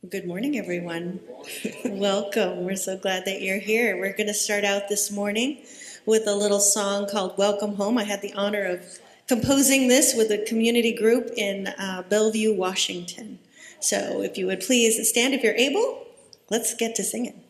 Good morning, everyone. Welcome. We're so glad that you're here. We're going to start out this morning with a little song called Welcome Home. I had the honor of composing this with a community group in Bellevue, Washington. So if you would please stand if you're able, let's get to singing.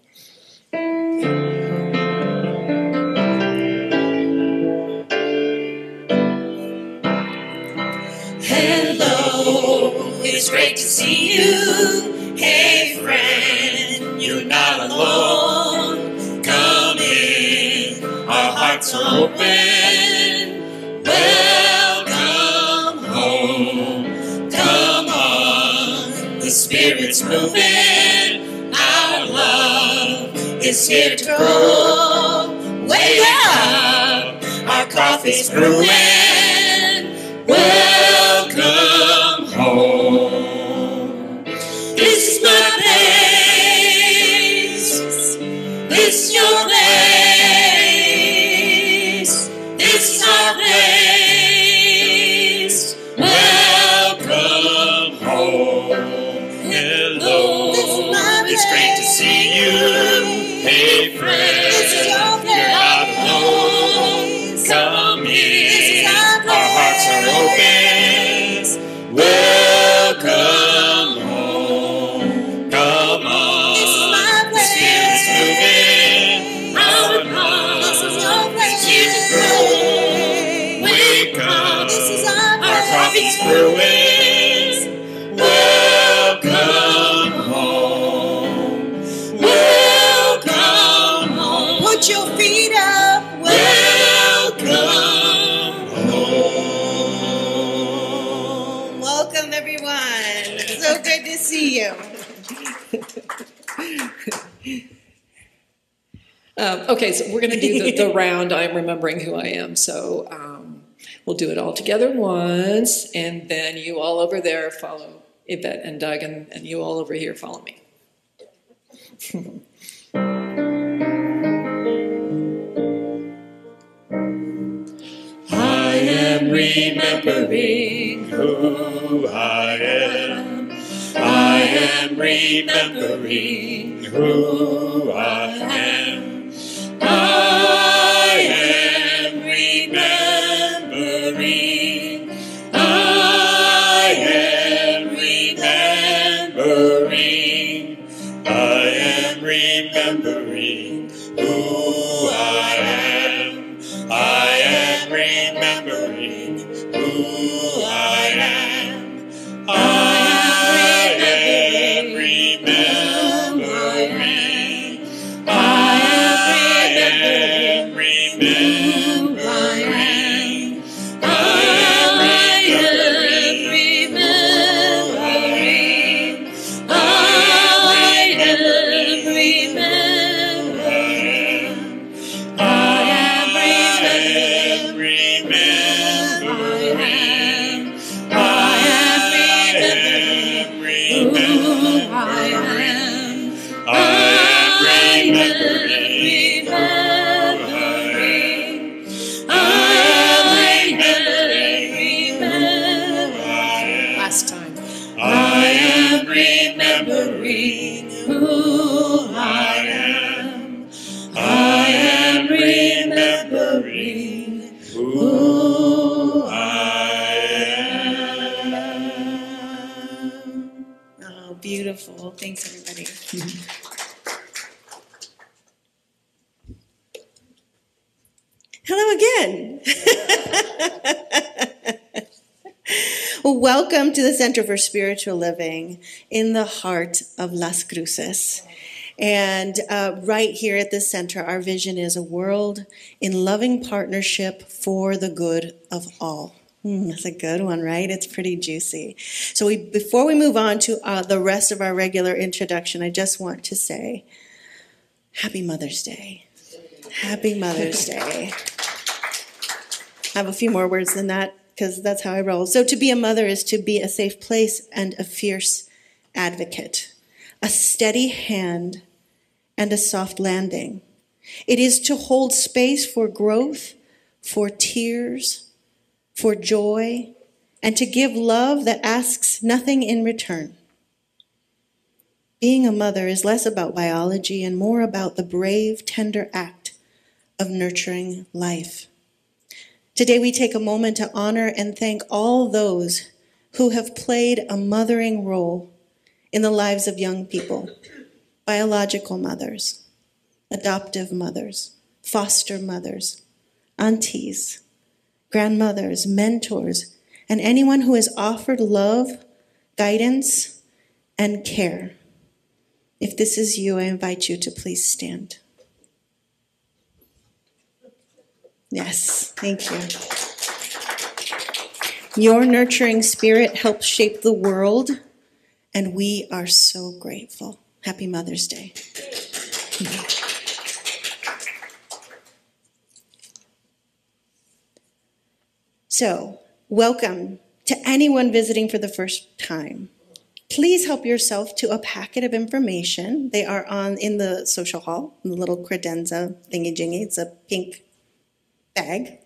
Hello, it's great to see you. Hey friend, you're not alone. Come in, our hearts are open. Welcome home. Come on, the Spirit's moving. Our love is here to grow. Wake up, our coffee's brewing. Welcome home. This is my place. This is your place. This is our place. Welcome home. Hello. It's great to see you. Hey friend, you're not alone. Come in. Our hearts are open. Welcome home. Come on. The Spirit's moving. Our love is here to grow. Wake up. Our coffee's brewing. Welcome home. Welcome home. Put your feet up. Welcome home. Welcome, everyone. So good to see you. Okay, so we're going to do the round. I'm remembering who I am. So we'll do it all together once, and then you all over there follow Yvette and Doug, and you all over here follow me. I am remembering who I am. I am remembering who I am. I am remembering. I am remembering. I am remembering who I am. I am remembering who I am. I am remembering. I am remembering. I am remembering. I am remembering. I am remembering. I am remembering who I am. I am remembering. I am. Last time. I am remembering who I am. I am remembering who I am. Oh, beautiful. Thanks, everybody. Hello again. Welcome to the Center for Spiritual Living in the heart of Las Cruces. And right here at this center, our vision is a world in loving partnership for the good of all. That's a good one, right? It's pretty juicy. So before we move on to the rest of our regular introduction, I just want to say, Happy Mother's Day. Happy Mother's Day. I have a few more words than that because that's how I roll. So to be a mother is to be a safe place and a fierce advocate, a steady hand and a soft landing. It is to hold space for growth, for tears, for joy, and to give love that asks nothing in return. Being a mother is less about biology and more about the brave, tender act of nurturing life. Today we take a moment to honor and thank all those who have played a mothering role in the lives of young people. Biological mothers, adoptive mothers, foster mothers, aunties, grandmothers, mentors, and anyone who has offered love, guidance, and care. If this is you, I invite you to please stand. Yes, thank you. Your nurturing spirit helps shape the world, and we are so grateful. Happy Mother's Day. So, welcome to anyone visiting for the first time. Please help yourself to a packet of information. They are in the social hall, in the little credenza thingy-jingy. It's a pink bag.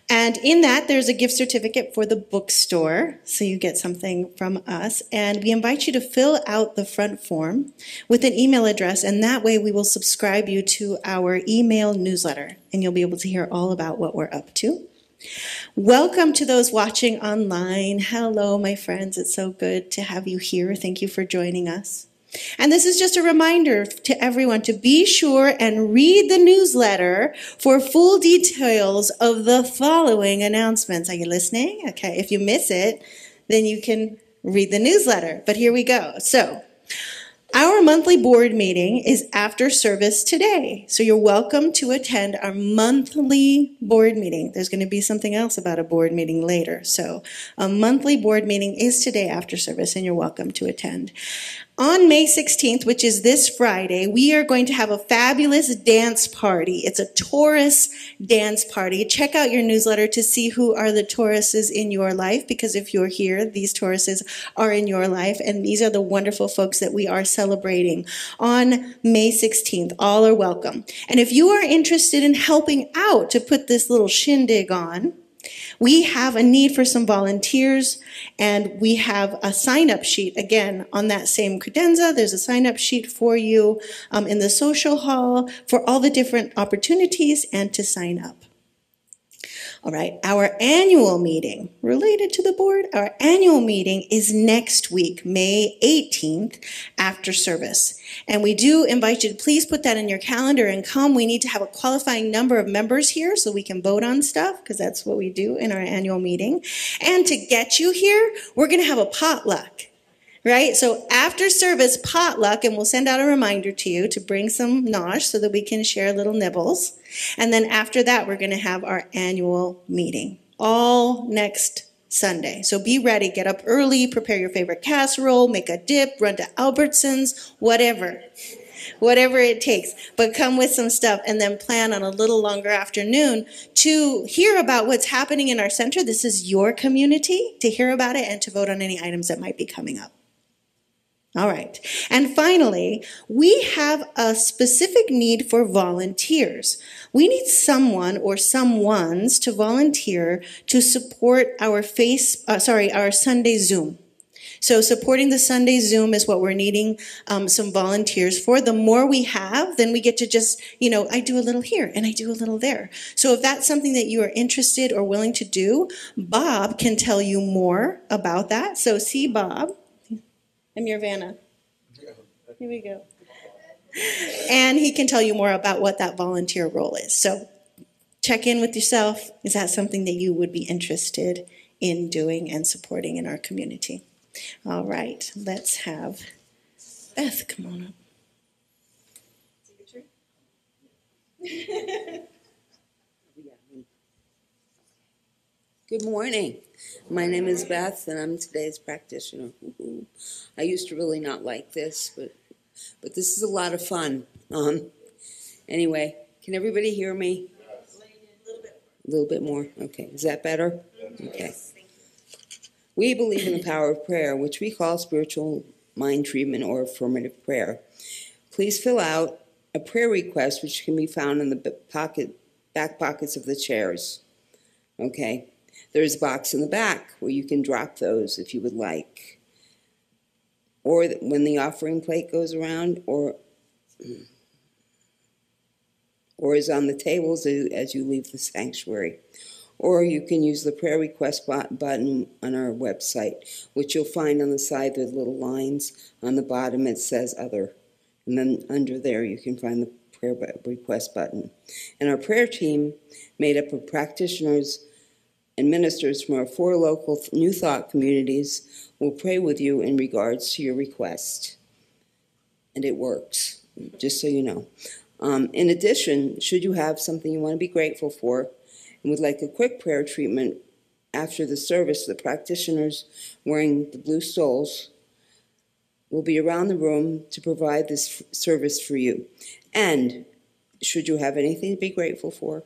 And in that, there's a gift certificate for the bookstore, so you get something from us. And we invite you to fill out the front form with an email address, and that way we will subscribe you to our email newsletter, and you'll be able to hear all about what we're up to. Welcome to those watching online. Hello, my friends. It's so good to have you here. Thank you for joining us. And this is just a reminder to everyone to be sure and read the newsletter for full details of the following announcements. Are you listening? Okay, if you miss it, then you can read the newsletter. But here we go. So, our monthly board meeting is after service today. So you're welcome to attend our monthly board meeting. There's going to be something else about a board meeting later. So a monthly board meeting is today after service, and you're welcome to attend. On May 16th, which is this Friday, we are going to have a fabulous dance party. It's a Taurus dance party. Check out your newsletter to see who are the Tauruses in your life, because if you're here, these Tauruses are in your life, and these are the wonderful folks that we are celebrating on May 16th. All are welcome. And if you are interested in helping out to put this little shindig on, we have a need for some volunteers, and we have a sign-up sheet. Again, on that same credenza, there's a sign-up sheet for you in the social hall for all the different opportunities and to sign up. All right, our annual meeting, related to the board, our annual meeting is next week, May 18th, after service. And we do invite you to please put that in your calendar and come. We need to have a qualifying number of members here so we can vote on stuff, because that's what we do in our annual meeting. And to get you here, we're going to have a potluck. Right? So after service, potluck, and we'll send out a reminder to you to bring some nosh so that we can share little nibbles. And then after that, we're going to have our annual meeting, all next Sunday. So be ready, get up early, prepare your favorite casserole, make a dip, run to Albertsons, whatever it takes. But come with some stuff, and then plan on a little longer afternoon to hear about what's happening in our center. This is your community, to hear about it and to vote on any items that might be coming up. All right. And finally, we have a specific need for volunteers. We need someone or someones to volunteer to support our Sunday Zoom. So supporting the Sunday Zoom is what we're needing some volunteers for. The more we have, then we get to just, I do a little here and I do a little there. So if that's something that you are interested or willing to do, Bob can tell you more about that. So see Bob. I'm your Vanna. Here we go. And he can tell you more about what that volunteer role is. So check in with yourself. Is that something that you would be interested in doing and supporting in our community? All right, let's have Beth come on up. Good morning. My name is Beth, and I'm today's practitioner. I used to really not like this, but this is a lot of fun. Anyway, can everybody hear me? A little bit more. Okay, is that better? Okay. We believe in the power of prayer, which we call spiritual mind treatment or affirmative prayer. Please fill out a prayer request, which can be found in the back pockets of the chairs. Okay. There's a box in the back where you can drop those if you would like. or when the offering plate goes around, or is on the tables as you leave the sanctuary. Or you can use the prayer request button on our website, which you'll find on the side. There's little lines. On the bottom it says Other. And then under there you can find the prayer request button. And our prayer team, made up of practitioners and ministers from our 4 local New Thought communities, will pray with you in regards to your request. And it works, just so you know. In addition, should you have something you want to be grateful for and would like a quick prayer treatment after the service, the practitioners wearing the blue stoles will be around the room to provide this service for you. And should you have anything to be grateful for,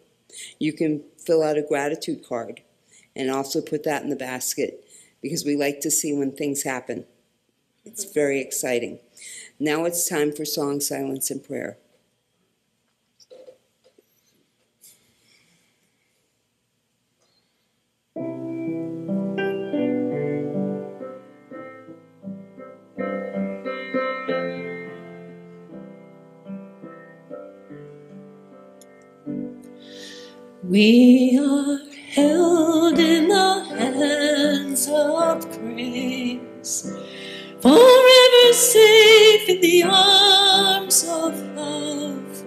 you can fill out a gratitude card and also put that in the basket, because we like to see when things happen. It's very exciting. Now it's time for song, silence, and prayer. We are held in the hands of grace, forever safe in the arms of love.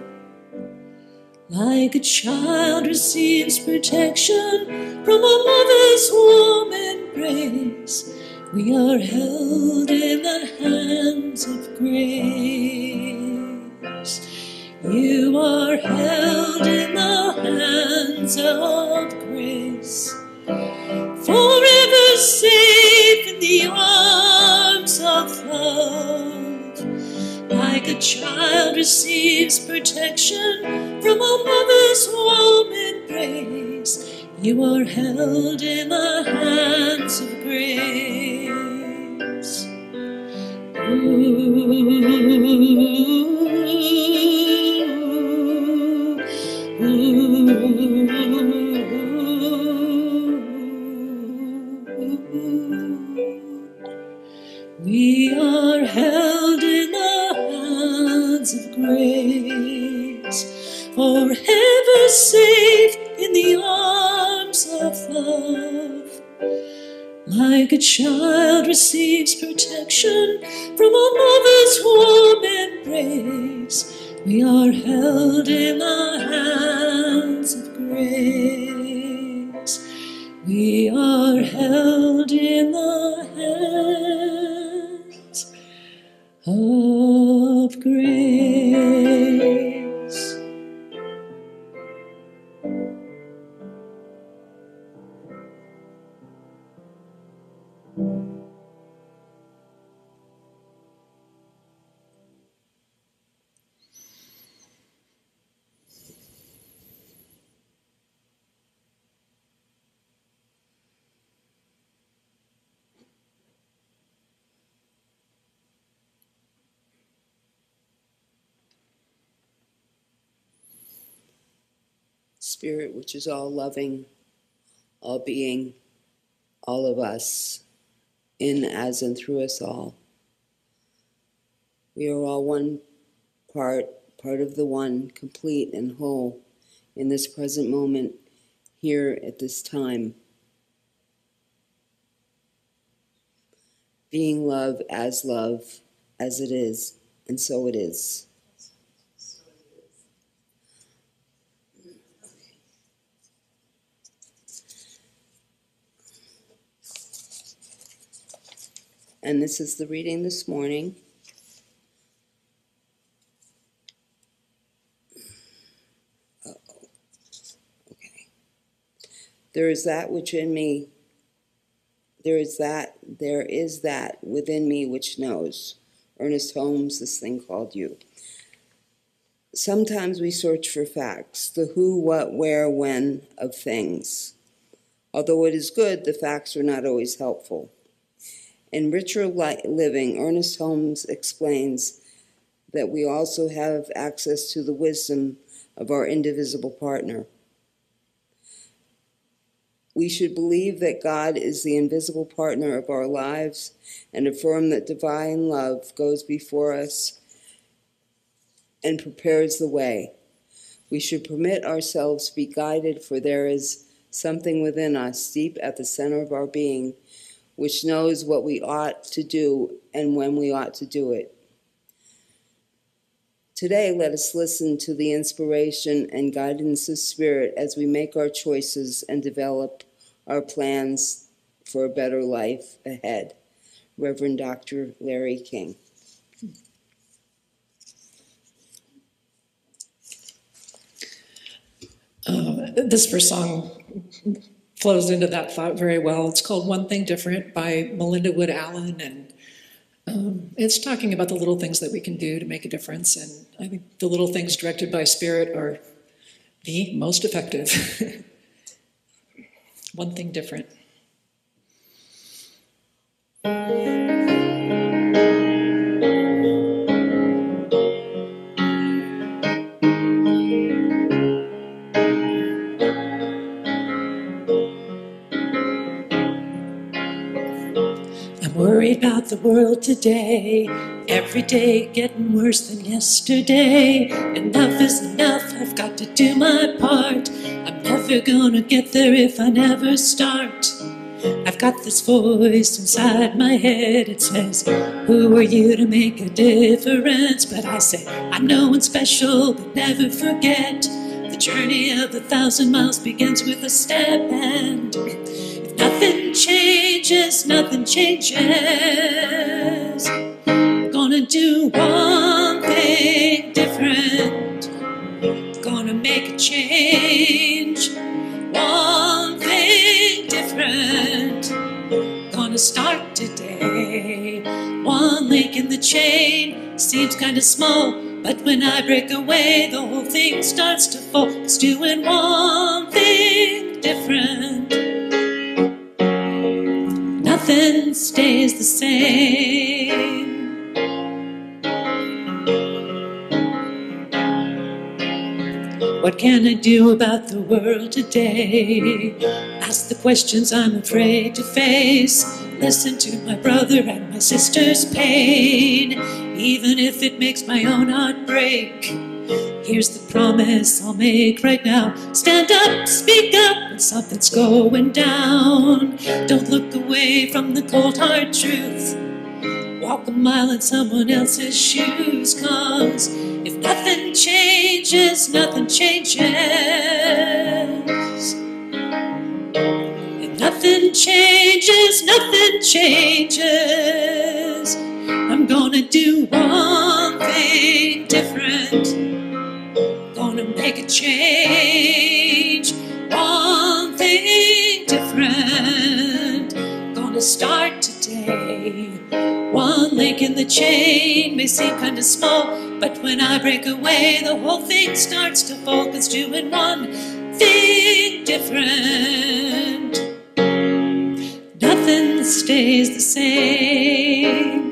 Like a child receives protection from a mother's warm embrace, we are held in the hands of grace. You are held in the hands of grace, forever safe in the arms of love. Like a child receives protection from a mother's warm embrace, you are held in the hands of grace. We are held in the hands of grace, forever safe in the arms of love. Like a child receives protection from a mother's warm embrace, we are held in the hands of grace. We are held in the hands of grace. Spirit, which is all loving, all being, all of us, in, as, and through us all. We are all one part of the one, complete and whole, in this present moment, here at this time. Being love, as it is, and so it is. And this is the reading this morning. Okay. There is that within me. There is that within me which knows. Ernest Holmes, This Thing Called You. Sometimes we search for facts, the who, what, where, when of things. Although it is good, the facts are not always helpful. In Richer Living, Ernest Holmes explains that we also have access to the wisdom of our indivisible partner. We should believe that God is the invisible partner of our lives and affirm that divine love goes before us and prepares the way. We should permit ourselves to be guided, for there is something within us, deep at the center of our being, which knows what we ought to do and when we ought to do it. Today, let us listen to the inspiration and guidance of Spirit as we make our choices and develop our plans for a better life ahead. Reverend Dr. Larry King. This first song flows into that thought very well. It's called One Thing Different by Melinda Wood Allen, and it's talking about the little things that we can do to make a difference, and I think the little things directed by Spirit are the most effective. One thing different. I'm worried about the world today, every day getting worse than yesterday. Enough is enough, I've got to do my part. I'm never gonna get there if I never start. I've got this voice inside my head, it says, who are you to make a difference? But I say, I'm no one special, but never forget, the journey of 1,000 miles begins with a step, and if nothing changes, nothing changes. I'm gonna do one thing different, gonna make a change. One thing different, gonna start today. One link in the chain seems kinda small, but when I break away, the whole thing starts to fall. It's doing one thing different, nothing stays the same. What can I do about the world today? Ask the questions I'm afraid to face. Listen to my brother and my sister's pain, even if it makes my own heart break. Here's the promise I'll make right now. Stand up, speak up when something's going down. Don't look away from the cold hard truth. Walk a mile in someone else's shoes, 'cause if nothing changes, nothing changes. If nothing changes, nothing changes. I'm gonna do one thing different, gonna make a change. One thing different, gonna start today. One link in the chain may seem kind of small, but when I break away, the whole thing starts to fall. 'Cause doing one thing different, nothing stays the same.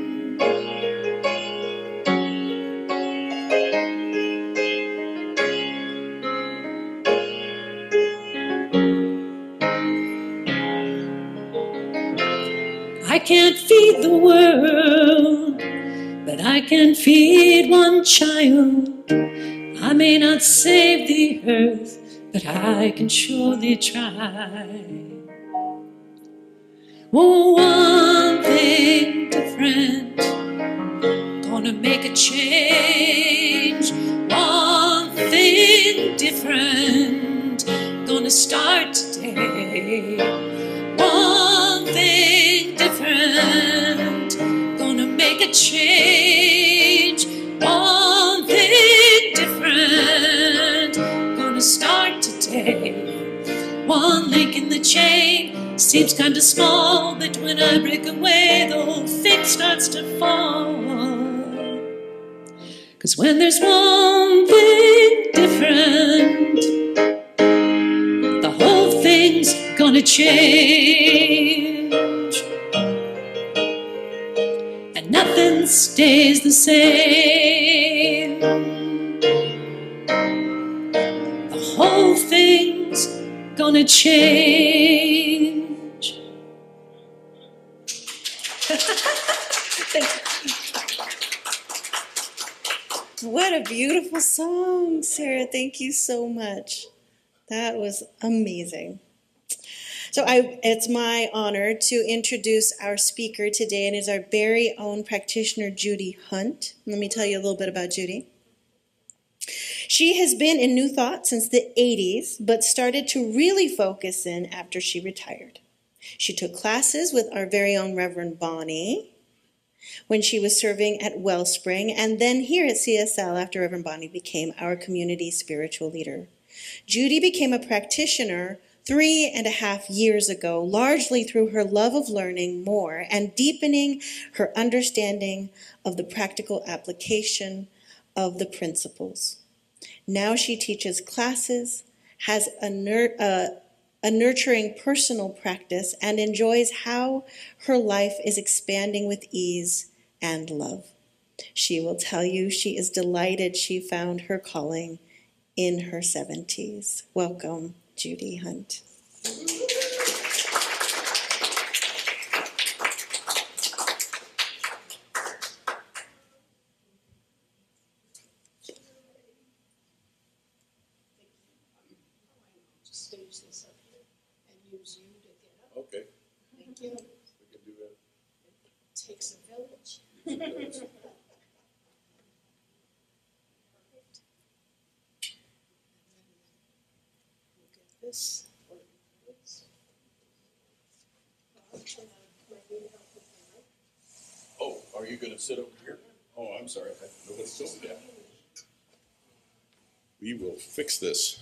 I can't feed the world, but I can feed one child. I may not save the earth, but I can surely try. Oh, one thing different, gonna make a change. One thing different, gonna start today. One thing different, gonna make a change. One thing different, gonna start today. One link in the chain seems kinda small, but when I break away, the whole thing starts to fall. 'Cause when there's one thing different, the whole thing's gonna change, and nothing stays the same. The whole thing's gonna change. What a beautiful song, Sarah. Thank you so much. That was amazing. So it's my honor to introduce our speaker today, and is our very own practitioner, Judy Hunt. Let me tell you a little bit about Judy. She has been in New Thought since the 80s, but started to really focus in after she retired. She took classes with our very own Reverend Bonnie when she was serving at Wellspring, and then here at CSL after Reverend Bonnie became our community spiritual leader. Judy became a practitioner 3.5 years ago, largely through her love of learning more and deepening her understanding of the practical application of the principles. Now she teaches classes, has a nurturing personal practice, and enjoys how her life is expanding with ease and love. She will tell you she is delighted she found her calling in her 70s. Welcome, Judy Hunt. Okay. Thank you. We can do that. Takes a village. Perfect. This. Oh, are you going to sit over here? Oh, I'm sorry. Nobody's told me that. We will fix this.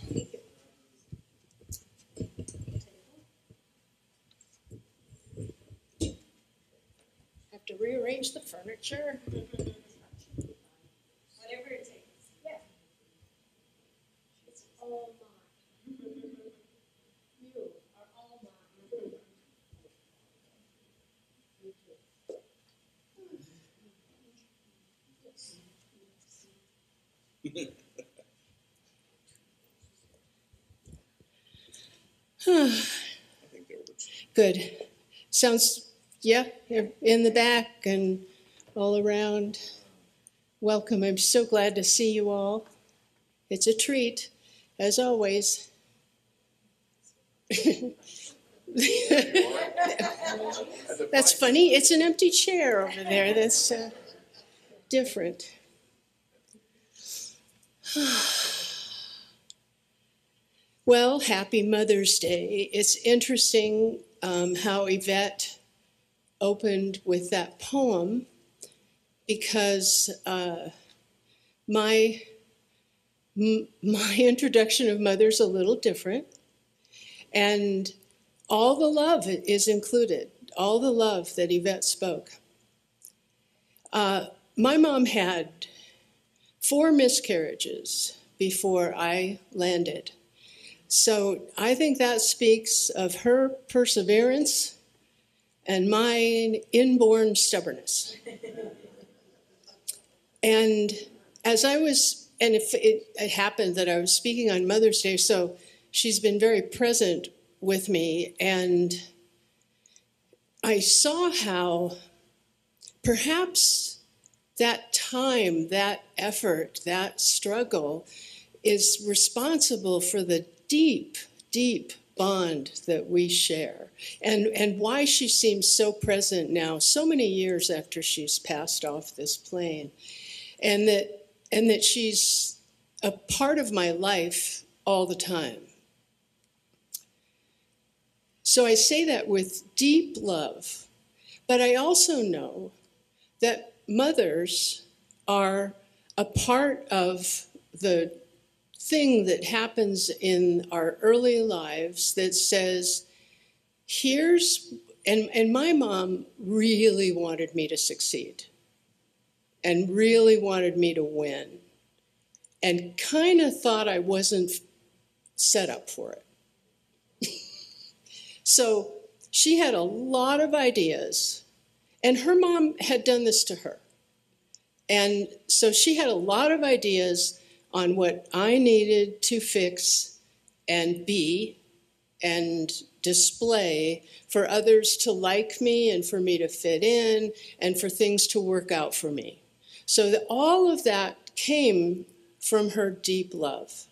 Have to rearrange the furniture. Whatever it takes. Yeah. It's all mine. You are all mine. I think that works. Good. Sounds, yeah, in the back and all around. Welcome. I'm so glad to see you all. It's a treat, as always. That's funny. It's an empty chair over there. That's different. Well, happy Mother's Day. It's interesting how Yvette opened with that poem, because my introduction of Mother's a little different, and all the love is included, all the love that Yvette spoke. My mom had 4 miscarriages before I landed. So I think that speaks of her perseverance and my inborn stubbornness. And as I was, and if it happened that I was speaking on Mother's Day, so she's been very present with me, and I saw how perhaps that time, that effort, that struggle is responsible for the deep, deep bond that we share, and why she seems so present now, so many years after she's passed off this plane, and that she's a part of my life all the time. So I say that with deep love, but I also know that mothers are a part of the thing that happens in our early lives that says, and my mom really wanted me to succeed and really wanted me to win, and kind of thought I wasn't set up for it. So she had a lot of ideas, and her mom had done this to her. And so she had a lot of ideas on what I needed to fix and be and display for others to like me and for me to fit in and for things to work out for me. So that all of that came from her deep love.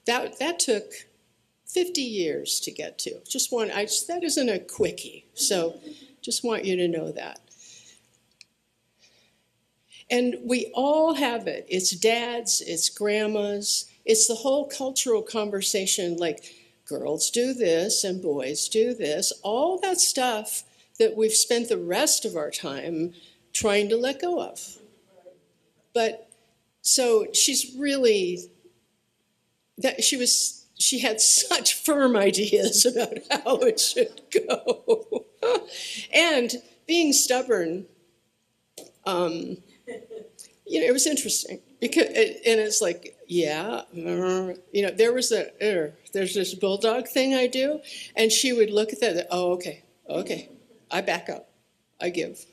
That took 50 years to get to. That isn't a quickie. So just want you to know that. And we all have it. It's dads, it's grandmas, it's the whole cultural conversation, like girls do this and boys do this, all that stuff that we've spent the rest of our time trying to let go of. But so she's really, she had such firm ideas about how it should go. And being stubborn, it was interesting because, and it's like, there's this bulldog thing I do, and she would look at that. Oh, okay, I back up, I give.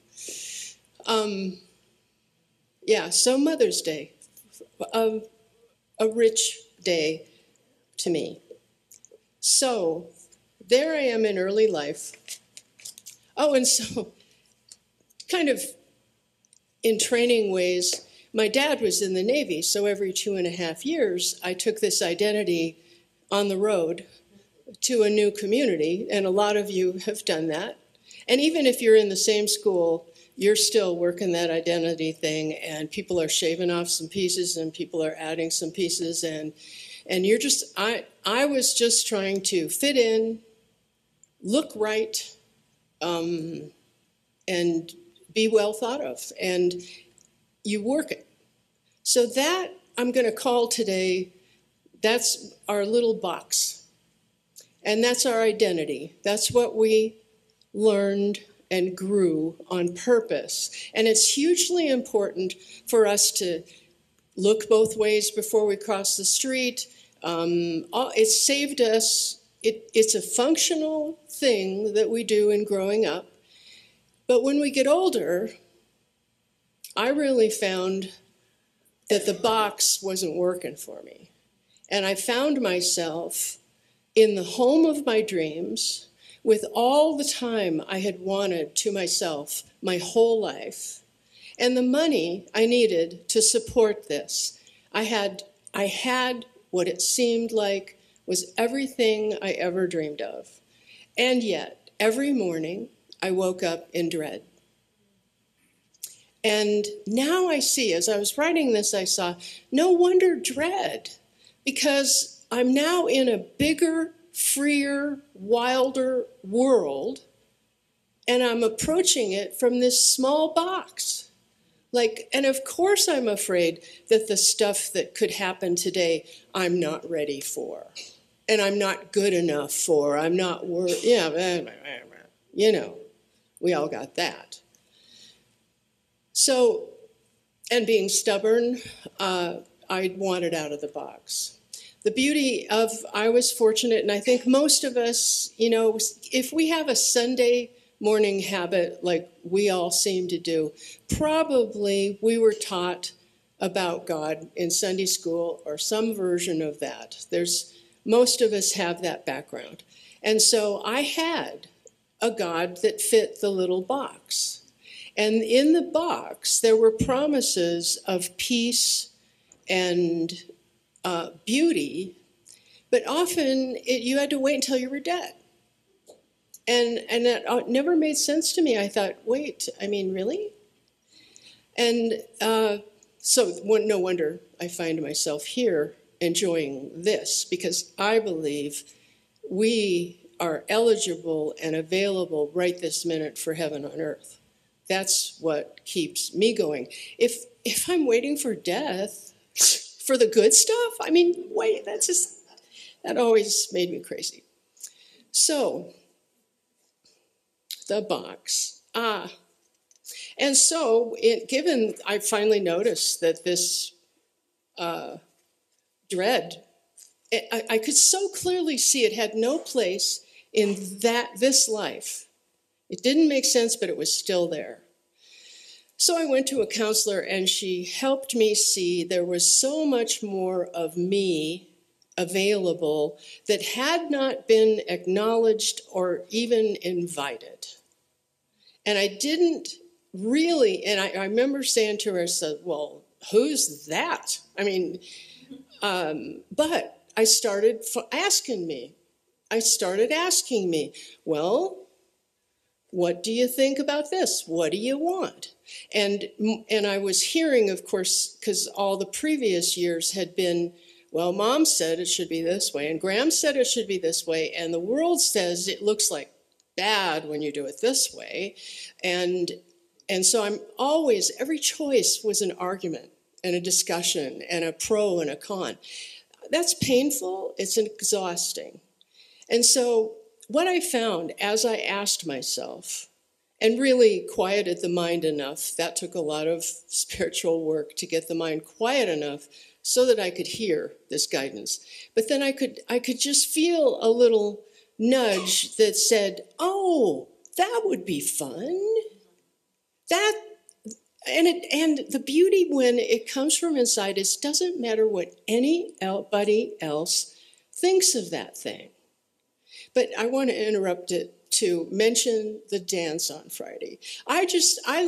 So Mother's Day, a rich day to me. So there I am in early life. Oh, and so kind of in training ways, my dad was in the Navy, so every 2.5 years, I took this identity on the road to a new community, and a lot of you have done that. And even if you're in the same school, you're still working that identity thing, and people are shaving off some pieces, and people are adding some pieces, and you're just, I was just trying to fit in, look right, and be well thought of, and you work it. So that I'm going to call today, that's our little box. And that's our identity. That's what we learned and grew on purpose. And it's hugely important for us to look both ways before we cross the street. It saved us. It's a functional thing that we do in growing up. But when we get older, I really found that the box wasn't working for me. And I found myself in the home of my dreams with all the time I had wanted to myself my whole life and the money I needed to support this. I had what it seemed like was everything I ever dreamed of. And yet, every morning, I woke up in dread. And now I see, as I was writing this, I saw, no wonder dread, because I'm now in a bigger, freer, wilder world, and I'm approaching it from this small box. And of course I'm afraid that the stuff that could happen today, I'm not ready for, and I'm not good enough for, I'm not we all got that. So, and being stubborn, I wanted out of the box. The beauty of, I was fortunate, and I think most of us, if we have a Sunday morning habit like we all seem to do, probably we were taught about God in Sunday school or some version of that. Most of us have that background. And so I had a God that fit the little box. And in the box, there were promises of peace and beauty, but often you had to wait until you were dead. And that never made sense to me. I thought, wait, really? And so no wonder I find myself here enjoying this, because I believe we are eligible and available right this minute for heaven on earth. That's what keeps me going. If I'm waiting for death, for the good stuff, wait, that always made me crazy. So, the box. And so, I finally noticed that this dread, I could so clearly see it had no place in this life. It didn't make sense, but it was still there. So I went to a counselor, and she helped me see there was so much more of me available that had not been acknowledged or even invited. And I didn't really, and I remember saying to her, I said, well, who's that? I mean, but I started asking me, well, what do you think about this? What do you want? And I was hearing, of course, because all the previous years had been, well, Mom said it should be this way, and Graham said it should be this way, and the world says it looks like bad when you do it this way. And so I'm always, every choice was an argument and a discussion and a pro and a con. That's painful. It's exhausting. And so what I found as I asked myself and really quieted the mind enough, that took a lot of spiritual work to get the mind quiet enough so that I could hear this guidance. But then I could just feel a little nudge that said, oh, that would be fun. And the beauty when it comes from inside is it doesn't matter what anybody else thinks of that thing. But I want to interrupt it to mention the dance on Friday. I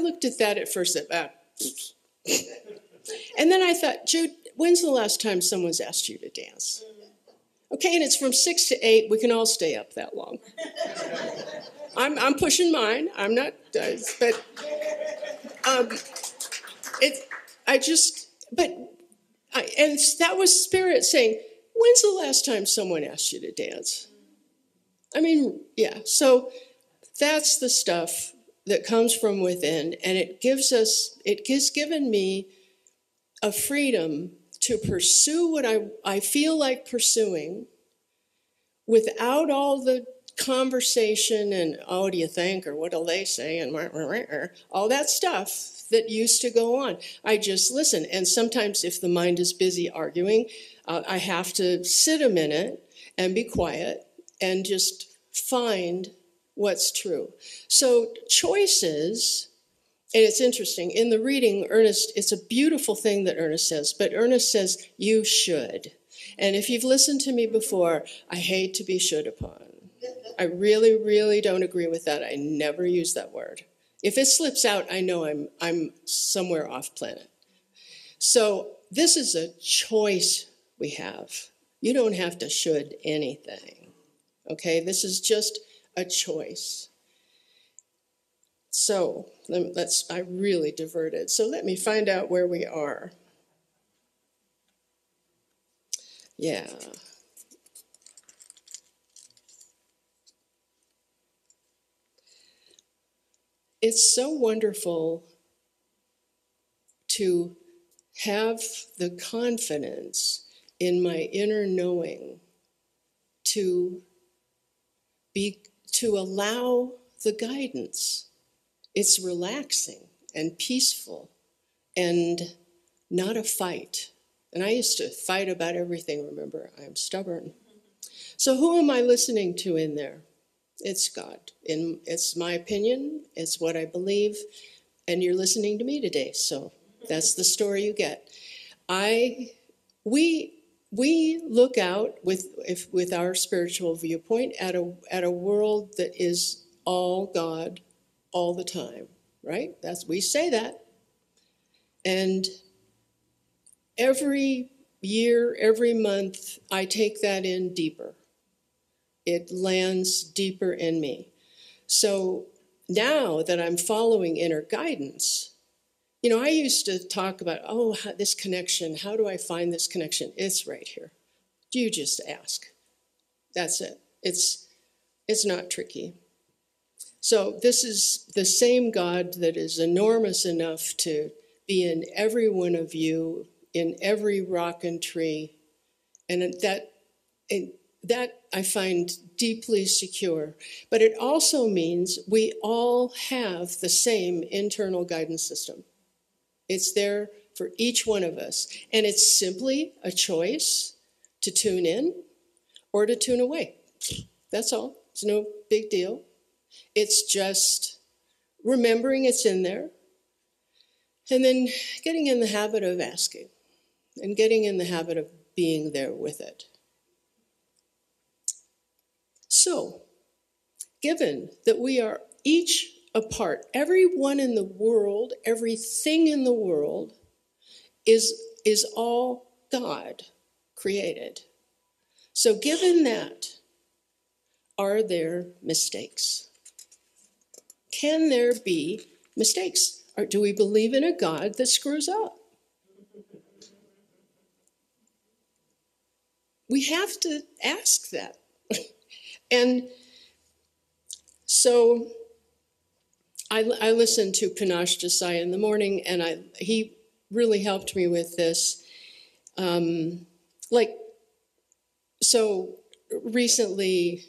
looked at that at first, and then I thought, Jude, when's the last time someone's asked you to dance? Okay, and it's from 6 to 8. We can all stay up that long. I'm pushing mine. I'm not, but and that was Spirit saying, when's the last time someone asked you to dance? I mean, yeah. So that's the stuff that comes from within, and it has given me a freedom to pursue what I feel like pursuing without all the conversation and, oh, do you think, or what'll they say, and all that stuff that used to go on. I just listen. And sometimes if the mind is busy arguing, I have to sit a minute and be quiet and just find what's true. So choices. And it's interesting, in the reading, Ernest, it's a beautiful thing that Ernest says, but Ernest says, you should. And if you've listened to me before, I hate to be should upon. I really, really don't agree with that. I never use that word. If it slips out, I know I'm somewhere off planet. So this is a choice we have. You don't have to should anything, okay? This is just a choice. So I really diverted. So let me find out where we are. Yeah. It's so wonderful to have the confidence in my inner knowing to allow the guidance. It's relaxing and peaceful and not a fight. And I used to fight about everything, remember? I'm stubborn. So who am I listening to in there? It's God. It's my opinion. It's what I believe. And you're listening to me today. So that's the story you get. We look out with our spiritual viewpoint at a world that is all God all the time, right? We say that. And every year, every month, I take that in deeper. It lands deeper in me. So now that I'm following inner guidance, I used to talk about, this connection, how do I find this connection? It's right here. You just ask. That's it. It's not tricky. So this is the same God that is enormous enough to be in every one of you, in every rock and tree, and that I find deeply secure. But it also means we all have the same internal guidance system. It's there for each one of us, and it's simply a choice to tune in or to tune away. That's all. It's no big deal. It's just remembering it's in there, and then getting in the habit of asking, and getting in the habit of being there with it. So, given that we are each apart, everyone in the world, everything in the world is all God created. So given that, are there mistakes? Can there be mistakes? Or do we believe in a God that screws up? We have to ask that. And so I listened to Panache Desai in the morning, and he really helped me with this. So recently,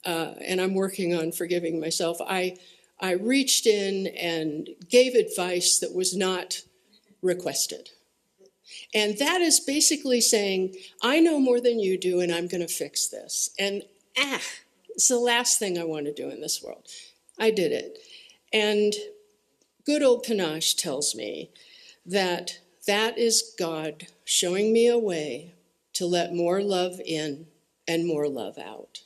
and I'm working on forgiving myself, I reached in and gave advice that was not requested. And that is basically saying, I know more than you do, and I'm going to fix this. And it's the last thing I want to do in this world. I did it. And good old Panache tells me that is God showing me a way to let more love in and more love out.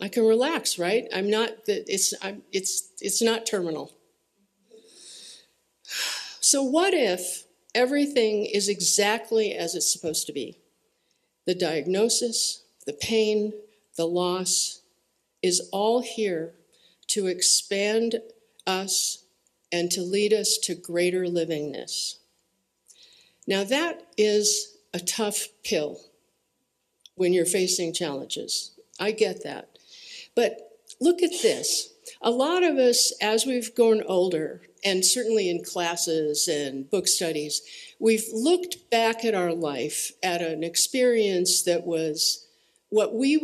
I can relax, right? It's not terminal. So what if everything is exactly as it's supposed to be? The diagnosis, the pain, the loss is all here to expand us and to lead us to greater livingness. Now that is a tough pill when you're facing challenges. I get that. But look at this. A lot of us, as we've grown older, and certainly in classes and book studies, we've looked back at our life at an experience that was what we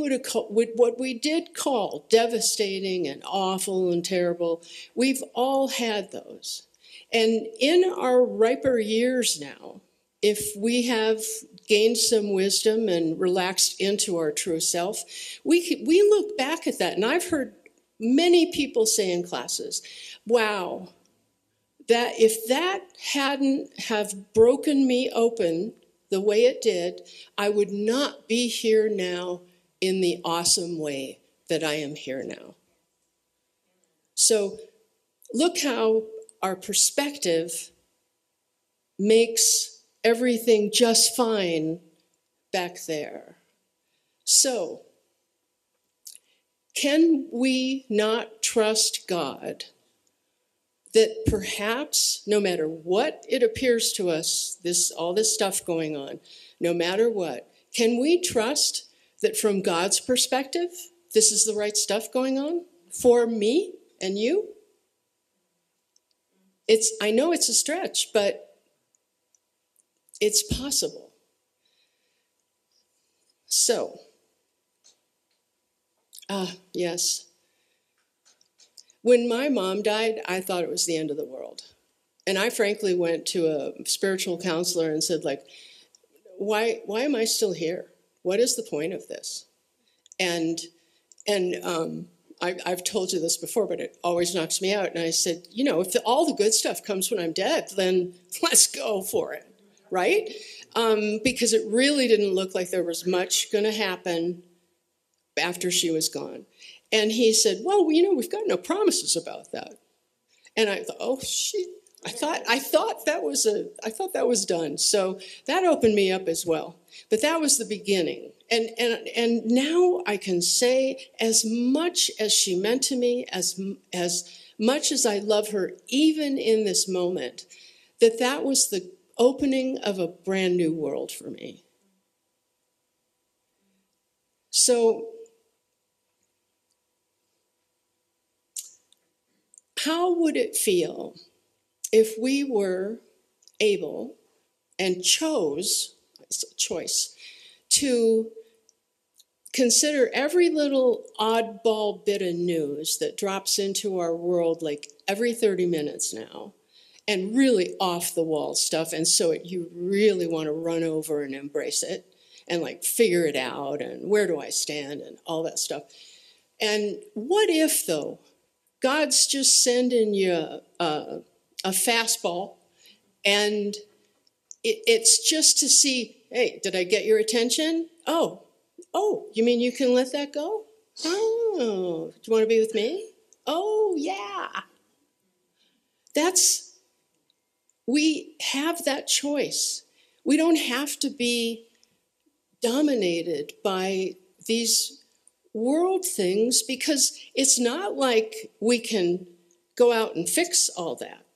did call devastating and awful and terrible. We've all had those. And in our riper years now, if we have gained some wisdom and relaxed into our true self, we look back at that. And I've heard many people say in classes, wow, that if that hadn't have broken me open the way it did, I would not be here now in the awesome way that I am here now. So look how our perspective makes everything just fine back there. So, can we not trust God that perhaps, no matter what it appears to us, all this stuff going on, no matter what, can we trust that from God's perspective, this is the right stuff going on for me and you? I know it's a stretch, but it's possible. So, yes. When my mom died, I thought it was the end of the world. And I frankly went to a spiritual counselor and said, why am I still here? What is the point of this? And I've told you this before, but it always knocks me out. And I said, if all the good stuff comes when I'm dead, then let's go for it, right? Because it really didn't look like there was much going to happen after she was gone. And he said, well, we've got no promises about that. And I thought, oh, shit. I thought that was done. So that opened me up as well. But that was the beginning. And now I can say, as much as she meant to me, as much as I love her, even in this moment, that was the opening of a brand new world for me. So, how would it feel if we were able and chose, it's a choice, to consider every little oddball bit of news that drops into our world like every 30 minutes now, and really off-the-wall stuff, and so you really want to run over and embrace it, and figure it out, and where do I stand, and all that stuff. And what if, though, God's just sending you a fastball, and it's just to see, hey, did I get your attention? Oh, Oh, you mean you can let that go? Oh, do you want to be with me? Oh, yeah. We have that choice. We don't have to be dominated by these world things, because it's not like we can go out and fix all that.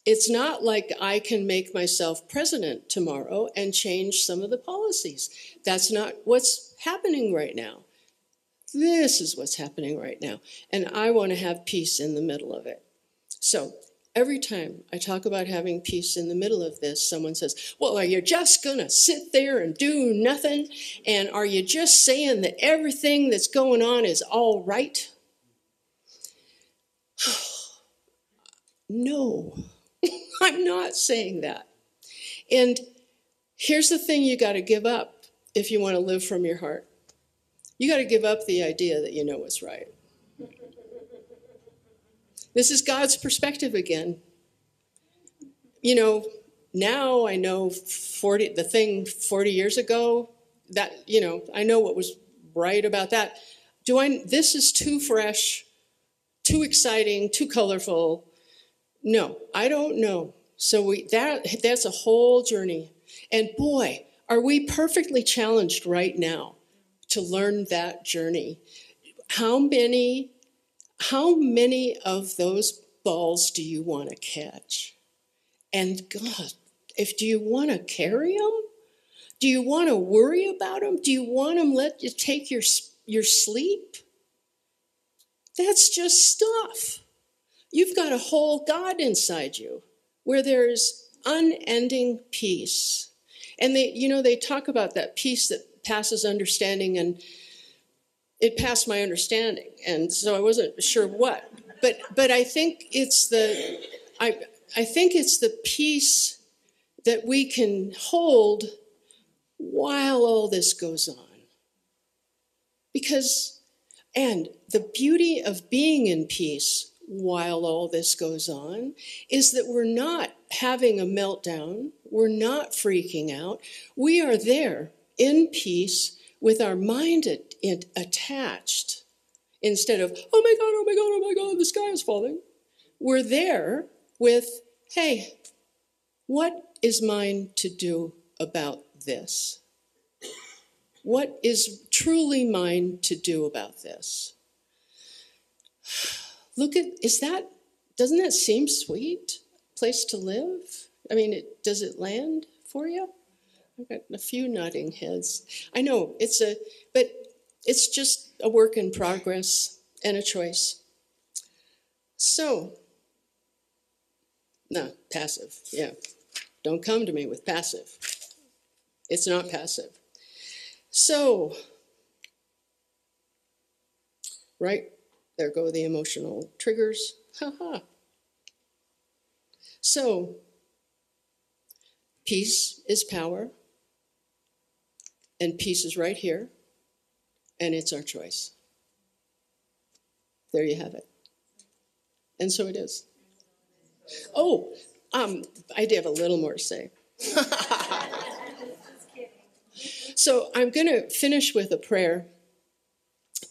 It's not like I can make myself president tomorrow and change some of the policies. That's not what's happening right now. This is what's happening right now. And I want to have peace in the middle of it. So every time I talk about having peace in the middle of this, someone says, well, are you just going to sit there and do nothing? And are you just saying that everything that's going on is all right? No, I'm not saying that. And here's the thing you got to give up if you want to live from your heart. You got to give up the idea that you know what's right. This is God's perspective again. You know, now I know 40 years ago, that, you know, I know what was right about that. This is too fresh, too exciting, too colorful. No, I don't know. So that's a whole journey. And boy, are we perfectly challenged right now to learn that journey. How many of those balls do you want to catch? And God, do you want to carry them? Do you want to worry about them? Do you want them let you take your sleep? That's just stuff. You've got a whole God inside you where there's unending peace. And they talk about that peace that passes understanding, and it passed my understanding. And so I wasn't sure what. But I think it's I think it's the peace that we can hold while all this goes on. And the beauty of being in peace while all this goes on is that we're not having a meltdown. We're not freaking out. We are there in peace with our mind attached, instead of, oh my God, oh my God, oh my God, the sky is falling. We're there with, hey, what is mine to do about this? What is truly mine to do about this? Doesn't that seem sweet? Place to live? I mean, does it land for you? I've got a few nodding heads. I know, but it's just a work in progress and a choice. So, passive, yeah. Don't come to me with passive. It's not passive. So, right, there go the emotional triggers. So, peace is power, and peace is right here, and it's our choice. There you have it. And so it is. Oh, I did have a little more to say. So I'm going to finish with a prayer,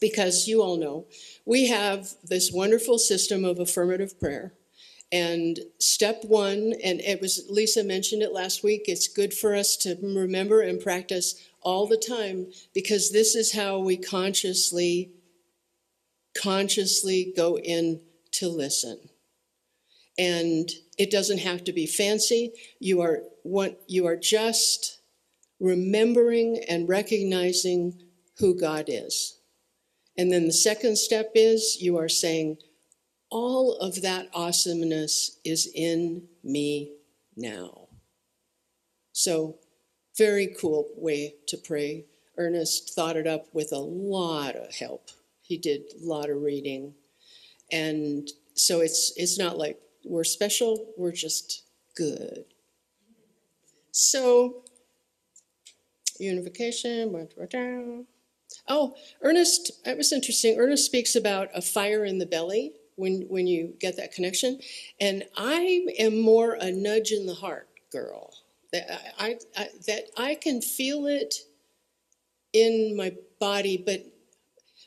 because you all know we have this wonderful system of affirmative prayer. And step one, and Lisa mentioned it last week, it's good for us to remember and practice all the time, because this is how we consciously go in to listen. And it doesn't have to be fancy. You are just remembering and recognizing who God is. And then the second step is you are saying, all of that awesomeness is in me now. So, very cool way to pray. Ernest thought it up with a lot of help. He did a lot of reading. And so it's not like we're special, we're just good. So, unification. Oh, Ernest, it was interesting. Ernest speaks about a fire in the belly when you get that connection. And I am more a nudge in the heart girl. That I can feel it in my body, but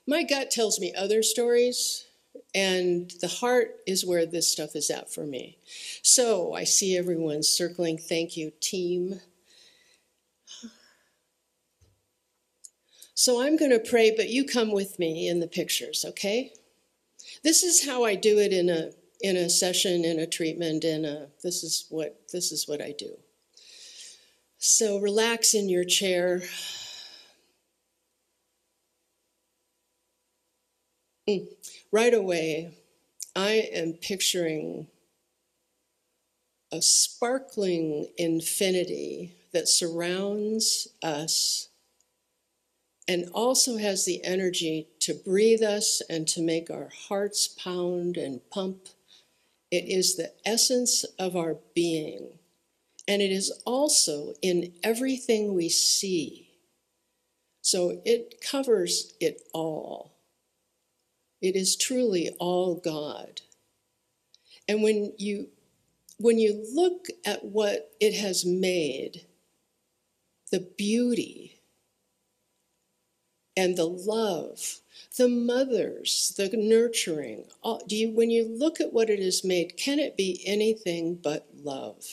my gut tells me other stories, and the heart is where this stuff is at for me. So I see everyone circling. Thank you, team. So I'm going to pray, but you come with me in the pictures, okay? This is how I do it in a session, in a treatment, this is what I do. So relax in your chair. Right away, I am picturing a sparkling infinity that surrounds us and also has the energy to breathe us and to make our hearts pound and pump. It is the essence of our being, and it is also in everything we see. So it covers it all. It is truly all God. And when you look at what it has made, the beauty and the love, the mothers, the nurturing, when you look at what it has made, can it be anything but love?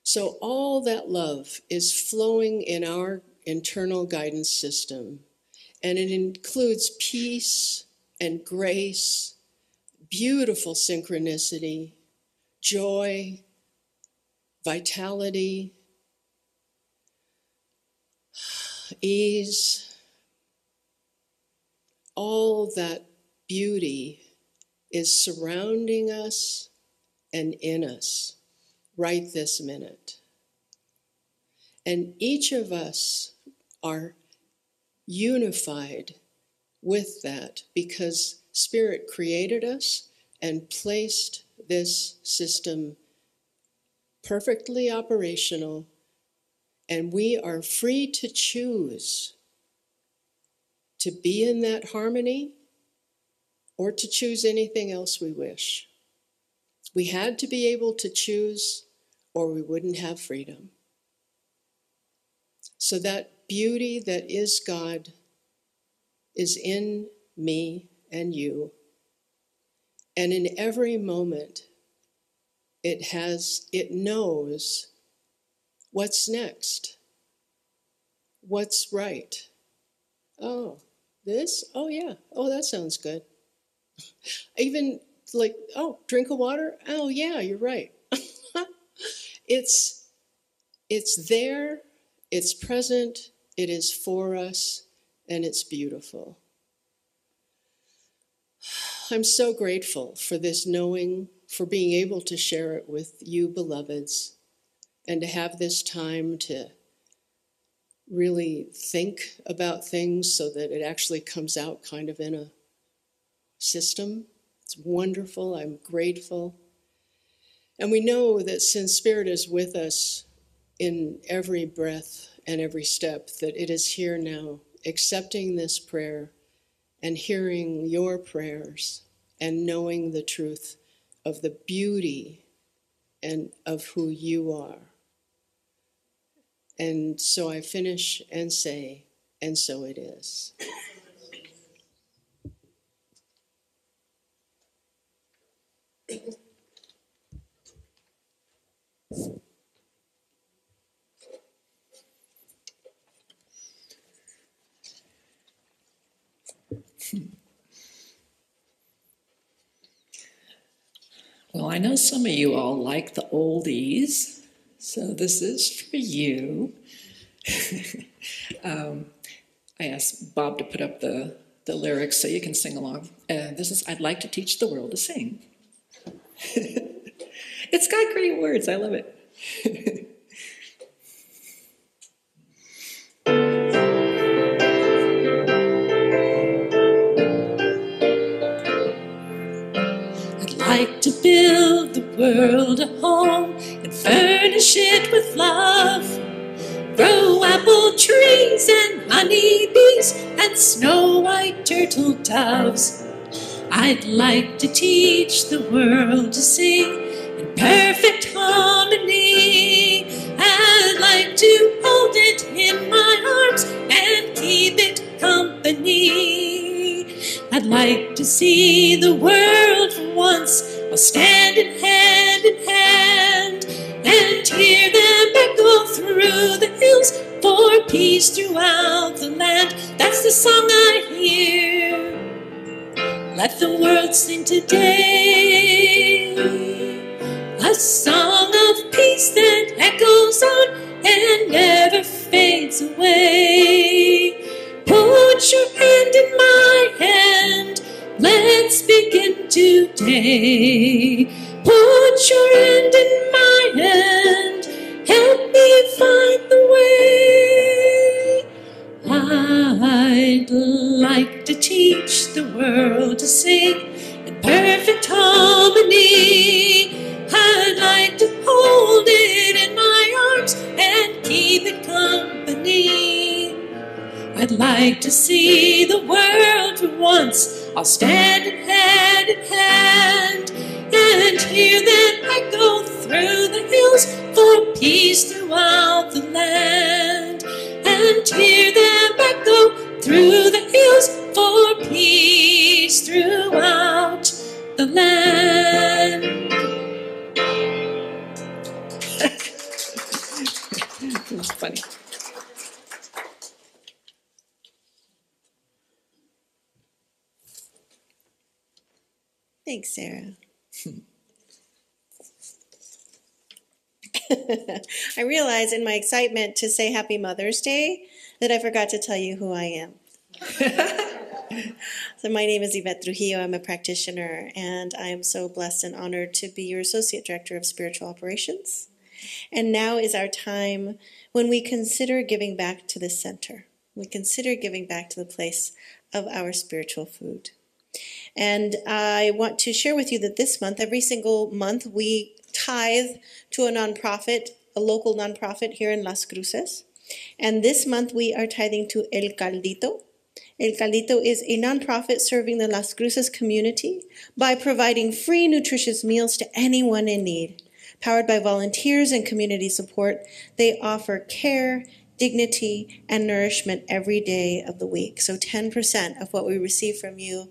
So all that love is flowing in our internal guidance system, and it includes peace and grace, beautiful synchronicity, joy, vitality, ease. All that beauty is surrounding us and in us right this minute. And each of us are unified with that because Spirit created us and placed this system perfectly operational, and we are free to choose to be in that harmony or to choose anything else we wish. We had to be able to choose or we wouldn't have freedom. So that beauty that is God is in me and you. And in every moment, it knows what's next, what's right. Oh, this? Oh, yeah. Oh, that sounds good. Even like, oh, drink of water? Oh, yeah, you're right. It's there, it's present, it is for us, and it's beautiful. I'm so grateful for this knowing, for being able to share it with you, beloveds, and to have this time to really think about things so that it actually comes out kind of in a system. It's wonderful. I'm grateful. And we know that since Spirit is with us in every breath and every step, that it is here now, accepting this prayer and hearing your prayers and knowing the truth of the beauty and of who you are. And so I finish and say, and so it is. Well, I know some of you all like the oldies, so this is for you. I asked Bob to put up the lyrics so you can sing along. This is I'd Like to Teach the World to Sing. It's got great words. I love it. I'd like to build the world a home and furnish it with love. Grow apple trees and honeybees and snow-white turtle doves. I'd like to teach the world to sing in perfect harmony. I'd like to hold it in my arms see the world for once, I'll stand in hand, and hear them echo through the hills for peace throughout the land. That's the song I hear. Let the world sing today, a song of peace that echoes on and never fades away. Put your hand in my hand, let's begin today. Put your hand in my hand, help me find the way. I'd like to teach the world to sing in perfect harmony. I'd like to hold it in my arms and keep it company. I'd like to see the world for once. I'll stand in hand, and hear them echo through the hills for peace throughout the land. And hear them echo through the hills for peace throughout the land. It's funny. Thanks, Sarah. I realize in my excitement to say Happy Mother's Day that I forgot to tell you who I am. So my name is Yvette Trujillo. I'm a practitioner, and I am so blessed and honored to be your Associate Director of Spiritual Operations. And now is our time when we consider giving back to the center. We consider giving back to the place of our spiritual food. And I want to share with you that this month, every single month, we tithe to a nonprofit, a local nonprofit here in Las Cruces. And this month we are tithing to El Caldito. El Caldito is a nonprofit serving the Las Cruces community by providing free nutritious meals to anyone in need. Powered by volunteers and community support, they offer care, dignity, and nourishment every day of the week. So 10% of what we receive from you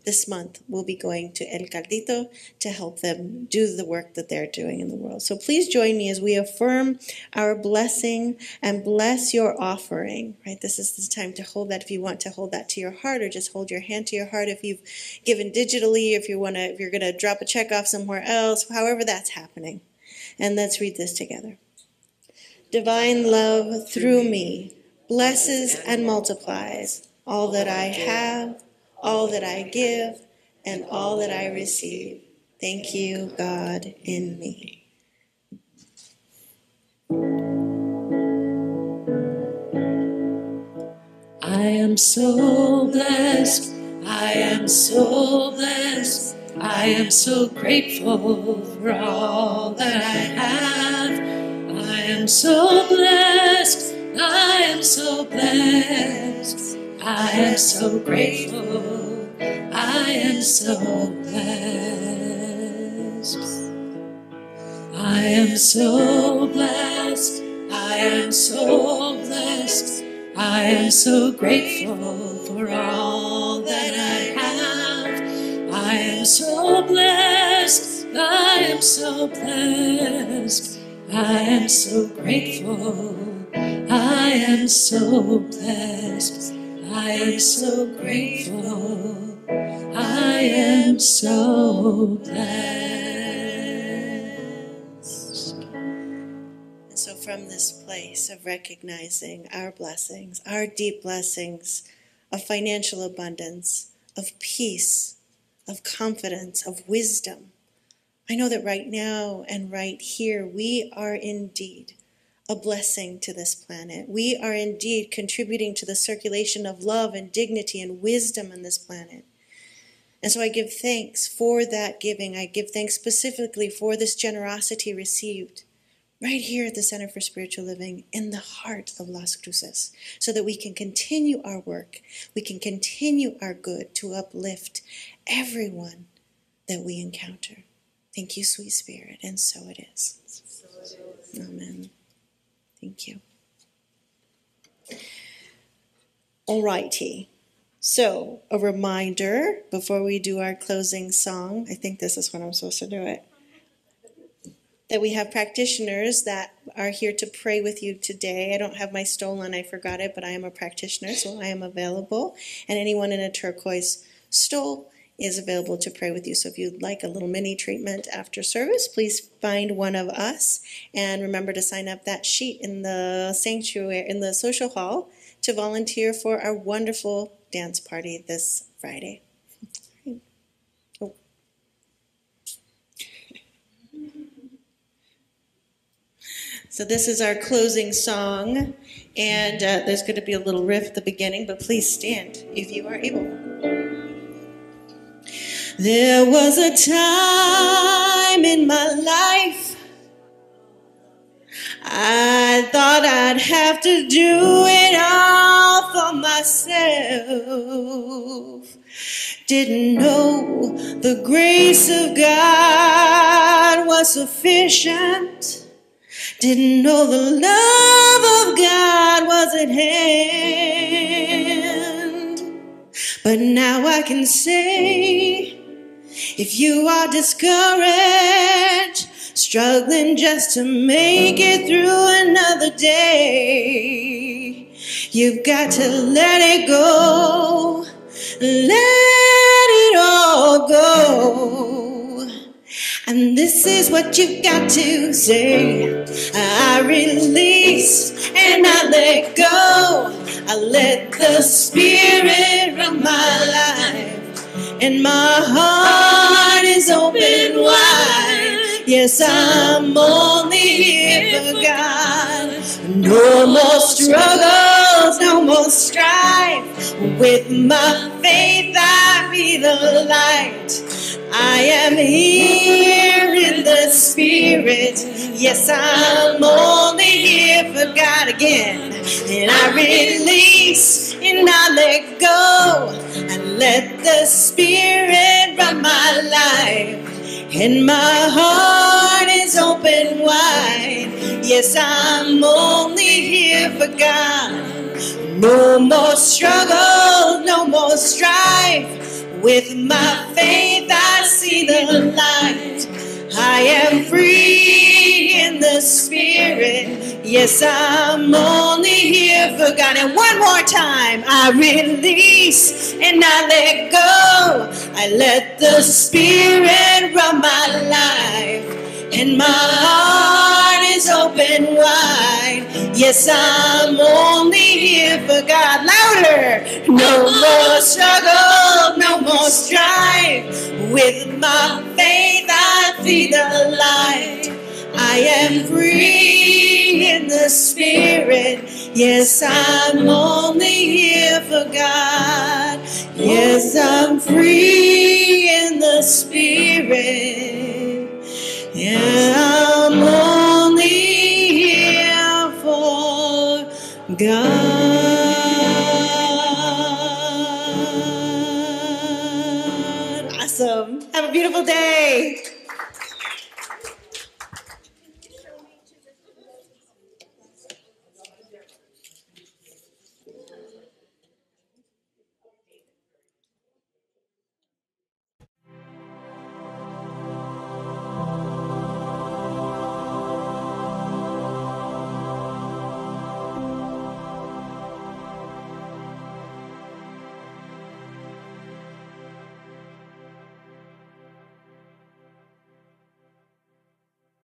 this month will be going to El Caldito to help them do the work that they're doing in the world. So please join me as we affirm our blessing and bless your offering, right? This is the time to hold that if you want to hold that to your heart, or just hold your hand to your heart if you've given digitally, if you're going to drop a check off somewhere else, however that's happening. And let's read this together. Divine love through me blesses and multiplies all that I have, all that I give, and all that I receive. Thank you, God, in me. I am so blessed, I am so blessed, I am so grateful for all that I have. I am so blessed, I am so blessed, I am so grateful, I am so blessed. I am so blessed, I am so blessed, I am so grateful for all that I have. I am so blessed, I am so blessed, I am so grateful, I am so blessed, I am so grateful, I am so blessed. And so from this place of recognizing our blessings, our deep blessings of financial abundance, of peace, of confidence, of wisdom, I know that right now and right here, we are indeed a blessing to this planet. We are indeed contributing to the circulation of love and dignity and wisdom on this planet. And so I give thanks for that giving. I give thanks specifically for this generosity received right here at the Center for Spiritual Living in the heart of Las Cruces, so that we can continue our work, we can continue our good to uplift everyone that we encounter. Thank you, sweet Spirit, and so it is. Amen. Thank you. All righty. So, a reminder before we do our closing song, I think this is when I'm supposed to do it, that we have practitioners that are here to pray with you today. I don't have my stole on, I forgot it, but I am a practitioner, so I am available. And anyone in a turquoise stole is available to pray with you. So if you'd like a little mini treatment after service, please find one of us. And remember to sign up that sheet in the sanctuary, in the social hall, to volunteer for our wonderful dance party this Friday. Oh. So this is our closing song, and there's going to be a little riff at the beginning, but please stand if you are able. There was a time in my life I thought I'd have to do it all for myself. Didn't know the grace of God was sufficient. Didn't know the love of God was at hand. But now I can say, if you are discouraged, struggling just to make it through another day, you've got to let it go. Let it all go. And this is what you've got to say. I release and I let go. I let the Spirit run my life. And my heart is open wide. Yes, I'm only here for God. No more struggles, no more strife. With my faith I be the light. I am here in the Spirit. Yes, I'm only here for God again. And I release and I let go. And let the Spirit run my life. And my heart is open wide. Yes, I'm only here for God. No more struggle, no more strife. With my faith I see the light. I am free in the Spirit. Yes, I'm only here for God. And one more time, I release and I let go. I let the Spirit run my life. And my heart is open wide. Yes, I'm only here for God. Louder! No more struggle, no more strife. With my faith I see the light. I am free in the Spirit. Yes, I'm only here for God. Yes, I'm free in the Spirit. Yeah, I'm only here for God. Awesome. Have a beautiful day.